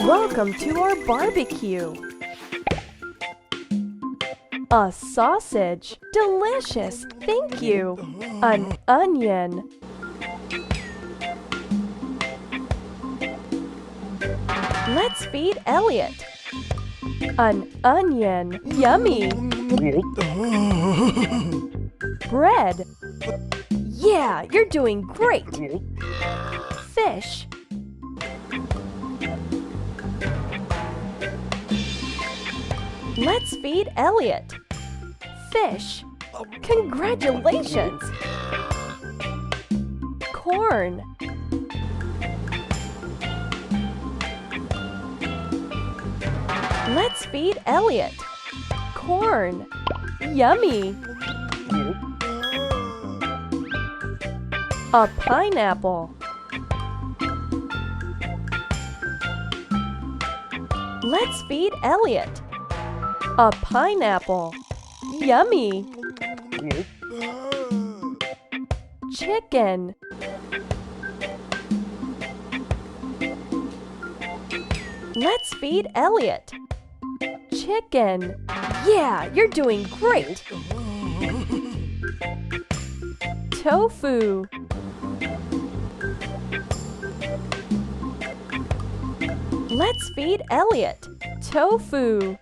Welcome to our barbecue. A sausage. Delicious. Thank you. An onion. Let's feed Elliot. An onion. Yummy. Bread. Yeah, you're doing great. Fish. Let's feed Elliot. Fish. Congratulations! Corn. Let's feed Elliot. Corn. Yummy! A pineapple. Let's feed Elliot. A pineapple. Yummy! Chicken. Let's feed Elliot. Chicken. Yeah, you're doing great. Tofu. Let's feed Elliot. Tofu.